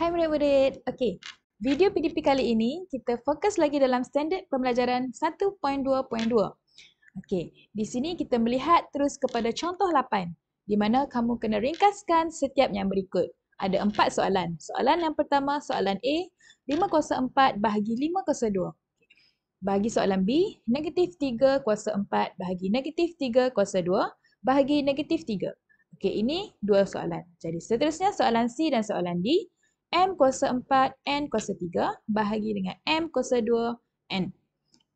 Hai murid-murid. Okey, video PDP kali ini kita fokus lagi dalam standard pembelajaran 1.2.2. Okey, di sini kita melihat terus kepada contoh 8 di mana kamu kena ringkaskan setiap yang berikut. Ada 4 soalan. Soalan yang pertama, soalan A, 5/4 bahagi 5/2. Bagi soalan B, -3 kuasa 4 bahagi -3 kuasa 2 bahagi -3. Okey, ini dua soalan. Jadi seterusnya soalan C dan soalan D, M kuasa 4 N kuasa 3 bahagi dengan M kuasa 2 N.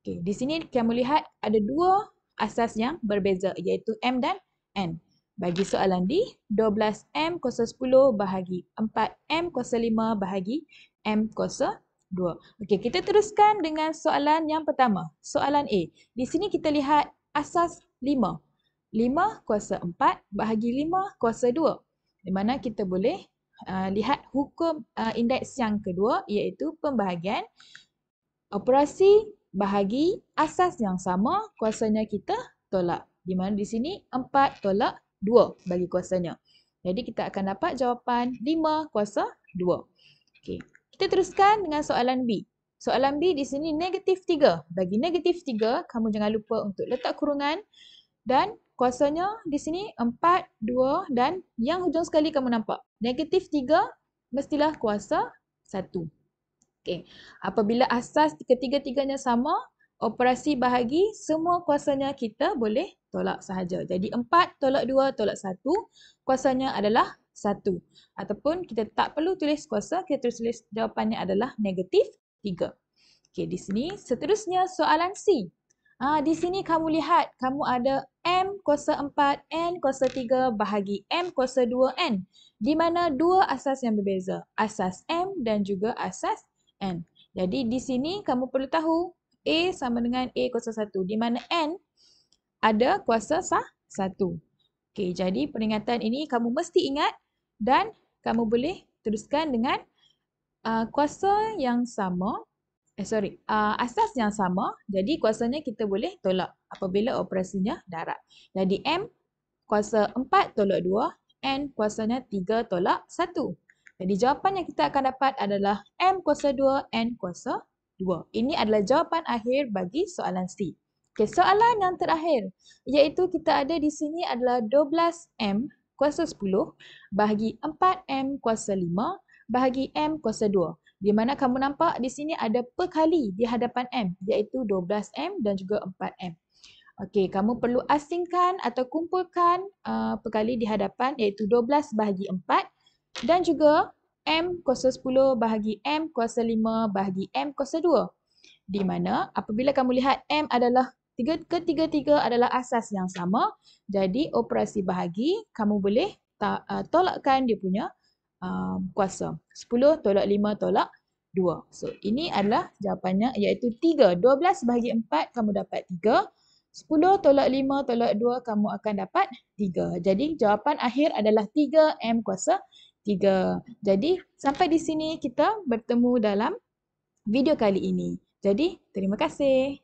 Okey, di sini kamu lihat ada dua asas yang berbeza iaitu M dan N. Bagi soalan D, 12M kuasa 10 bahagi 4M kuasa 5 bahagi M kuasa 2. Okey, kita teruskan dengan soalan yang pertama. Soalan A. Di sini kita lihat asas 5. 5 kuasa 4 bahagi 5 kuasa 2. Di mana kita boleh lihat hukum indeks yang kedua iaitu pembahagian. Operasi bahagi asas yang sama, kuasanya kita tolak. Di mana di sini 4 tolak 2 bagi kuasanya. Jadi kita akan dapat jawapan 5 kuasa 2. Okey, kita teruskan dengan soalan B. Soalan B di sini -3. Bagi -3, kamu jangan lupa untuk letak kurungan dan kuasanya di sini 4, 2 dan yang hujung sekali kamu nampak. -3 mestilah kuasa 1. Okey, apabila asas ketiga-tiganya sama, operasi bahagi semua kuasanya kita boleh tolak sahaja. Jadi 4 tolak 2 tolak 1, kuasanya adalah 1. Ataupun kita tak perlu tulis kuasa, kita tulis jawapannya adalah -3. Okey, di sini seterusnya soalan C. Di sini kamu lihat, kamu ada M kuasa 4, N kuasa 3 bahagi M kuasa 2N. Di mana dua asas yang berbeza. Asas M dan juga asas N. Jadi di sini kamu perlu tahu A sama dengan A kuasa 1. Di mana N ada kuasa 1. Okey, jadi peringatan ini kamu mesti ingat dan kamu boleh teruskan dengan kuasa yang sama. Asas yang sama, jadi kuasanya kita boleh tolak apabila operasinya darab. Jadi M kuasa 4 tolak 2, N kuasanya 3 tolak 1. Jadi jawapan yang kita akan dapat adalah M kuasa 2, N kuasa 2. Ini adalah jawapan akhir bagi soalan C. Okey, soalan yang terakhir iaitu kita ada di sini adalah 12M kuasa 10 bahagi 4M kuasa 5 bahagi M kuasa 2. Di mana kamu nampak di sini ada perkali di hadapan M iaitu 12M dan juga 4M. Okey, kamu perlu asingkan atau kumpulkan perkali di hadapan iaitu 12 bahagi 4 dan juga M kuasa 10 bahagi M kuasa 5 bahagi M kuasa 2. Di mana apabila kamu lihat M adalah ketiga-tiga adalah asas yang sama, jadi operasi bahagi kamu boleh tolakkan dia punya kuasa. 10 tolak 5 tolak 2. So, ini adalah jawapannya iaitu 3. 12 bahagi 4 kamu dapat 3. 10 tolak 5 tolak 2 kamu akan dapat 3. Jadi jawapan akhir adalah 3M kuasa 3. Jadi sampai di sini kita bertemu dalam video kali ini. Jadi terima kasih.